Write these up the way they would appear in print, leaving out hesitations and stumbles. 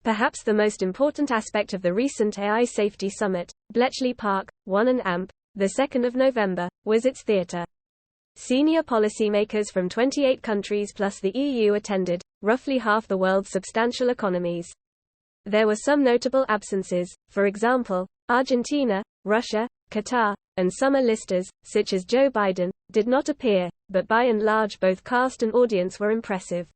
Perhaps the most important aspect of the recent AI Safety Summit, Bletchley Park, 1 and AMP, the 2nd of November, was its theatre. Senior policymakers from 28 countries plus the EU attended, roughly half the world's substantial economies. There were some notable absences, for example, Argentina, Russia, Qatar, and some A-listers, such as Joe Biden, did not appear, but by and large both cast and audience were impressive.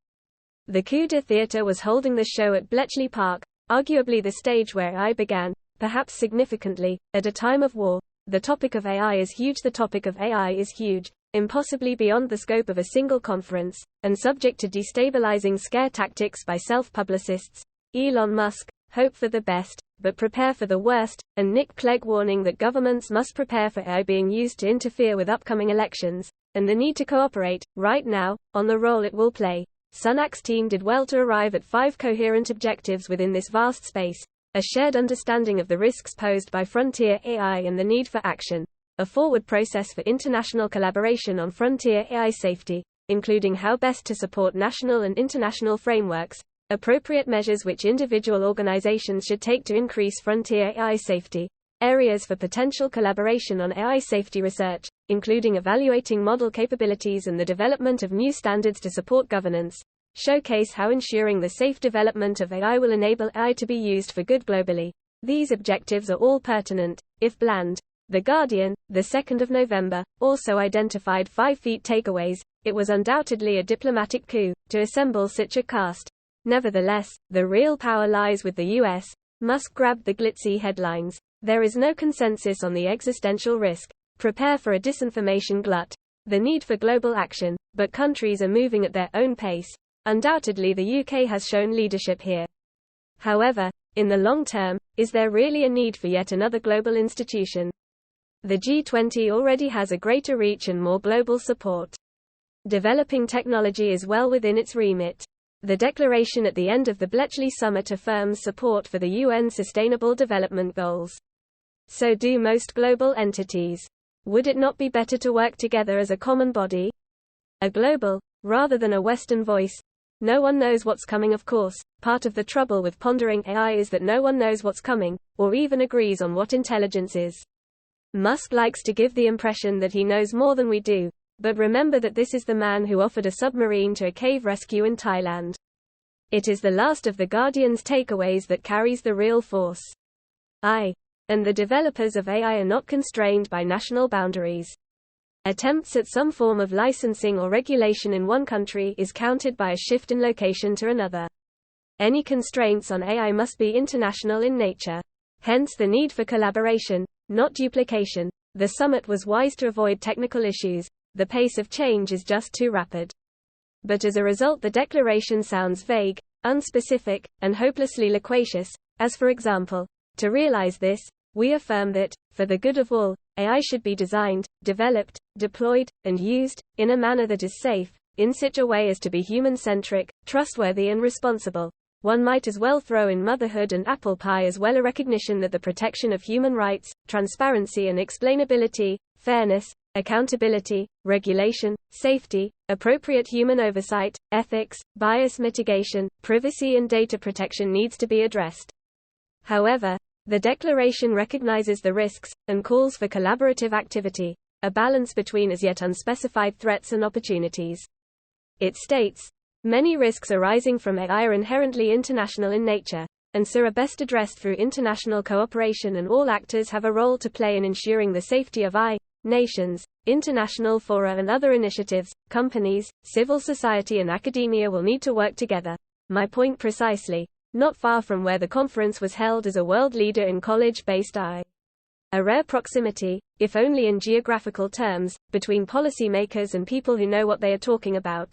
The Coup de Theatre was holding the show at Bletchley Park, arguably the stage where AI began, perhaps significantly, at a time of war. The topic of AI is huge. The topic of AI is huge, impossibly beyond the scope of a single conference, and subject to destabilising scare tactics by self-publicists. Elon Musk, hope for the best, but prepare for the worst, and Nick Clegg warning that governments must prepare for AI being used to interfere with upcoming elections, and the need to cooperate, right now, on the role it will play. Sunak's team did well to arrive at 5 coherent objectives within this vast space: a shared understanding of the risks posed by frontier AI and the need for action, a forward process for international collaboration on frontier AI safety, including how best to support national and international frameworks, appropriate measures which individual organizations should take to increase frontier AI safety, areas for potential collaboration on AI safety research, including evaluating model capabilities and the development of new standards to support governance, showcase how ensuring the safe development of AI will enable AI to be used for good globally. These objectives are all pertinent, if bland. The Guardian, the 2nd of November, also identified 5 key takeaways. It was undoubtedly a diplomatic coup to assemble such a cast. Nevertheless, the real power lies with the US. Musk grabbed the glitzy headlines. There is no consensus on the existential risk. Prepare for a disinformation glut. The need for global action, but countries are moving at their own pace. Undoubtedly the UK has shown leadership here. However, in the long term, is there really a need for yet another global institution? The G20 already has a greater reach and more global support. Developing technology is well within its remit. The declaration at the end of the Bletchley Summit affirms support for the UN Sustainable Development Goals. So do most global entities. Would it not be better to work together as a common body? A global, rather than a Western voice? No one knows what's coming, of course. Part of the trouble with pondering AI is that no one knows what's coming, or even agrees on what intelligence is. Musk likes to give the impression that he knows more than we do. But remember that this is the man who offered a submarine to a cave rescue in Thailand. It is the last of the Guardian's takeaways that carries the real force. And the developers of AI are not constrained by national boundaries. Attempts at some form of licensing or regulation in one country is countered by a shift in location to another. Any constraints on AI must be international in nature. Hence the need for collaboration, not duplication. The summit was wise to avoid technical issues. The pace of change is just too rapid. But as a result, the declaration sounds vague, unspecific, and hopelessly loquacious, as for example, to realize this, we affirm that, for the good of all, AI should be designed, developed, deployed, and used, in a manner that is safe, in such a way as to be human-centric, trustworthy and responsible. One might as well throw in motherhood and apple pie as well, a recognition that the protection of human rights, transparency and explainability, fairness, accountability, regulation, safety, appropriate human oversight, ethics, bias mitigation, privacy and data protection needs to be addressed. However, the declaration recognizes the risks, and calls for collaborative activity, a balance between as yet unspecified threats and opportunities. It states, many risks arising from AI are inherently international in nature, and so are best addressed through international cooperation, and all actors have a role to play in ensuring the safety of AI. Nations, international fora and other initiatives, companies, civil society and academia will need to work together. My point precisely. Not far from where the conference was held as a world leader in college-based AI. A rare proximity, if only in geographical terms, between policymakers and people who know what they are talking about.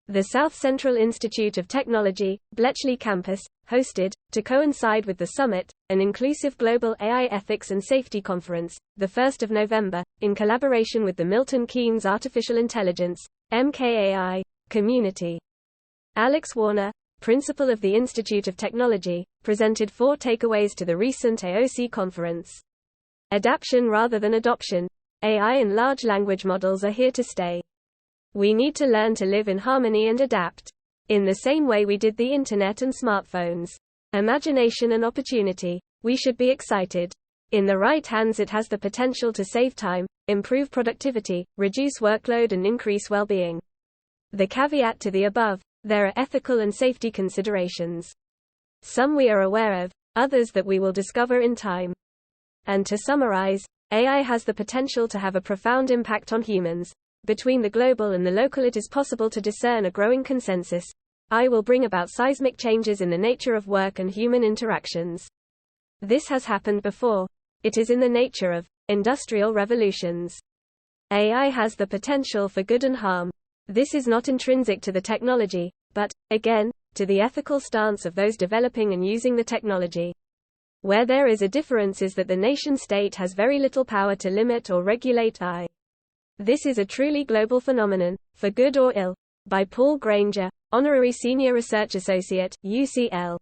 The South Central Institute of Technology, Bletchley campus, hosted, to coincide with the summit, an inclusive global AI ethics and safety conference, the 1st of November, in collaboration with the Milton Keynes Artificial Intelligence, MKAI, community. Alex Warner, principal of the Institute of Technology, presented 4 takeaways to the recent AOC conference. Adaption rather than adoption. AI and large language models are here to stay. We need to learn to live in harmony and adapt. In the same way we did the internet and smartphones. imagination and opportunity. We should be excited. In the right hands, it has the potential to save time, improve productivity, reduce workload, and increase well-being. The caveat to the above: there are ethical and safety considerations. Some we are aware of, others that we will discover in time. And to summarize, AI has the potential to have a profound impact on humans. Between the global and the local, it is possible to discern a growing consensus. AI will bring about seismic changes in the nature of work and human interactions. This has happened before. It is in the nature of industrial revolutions. AI has the potential for good and harm. This is not intrinsic to the technology, but, again, to the ethical stance of those developing and using the technology. Where there is a difference is that the nation-state has very little power to limit or regulate AI. This is a truly global phenomenon, for good or ill. By Paul Granger, Honorary Senior Research Associate, UCL.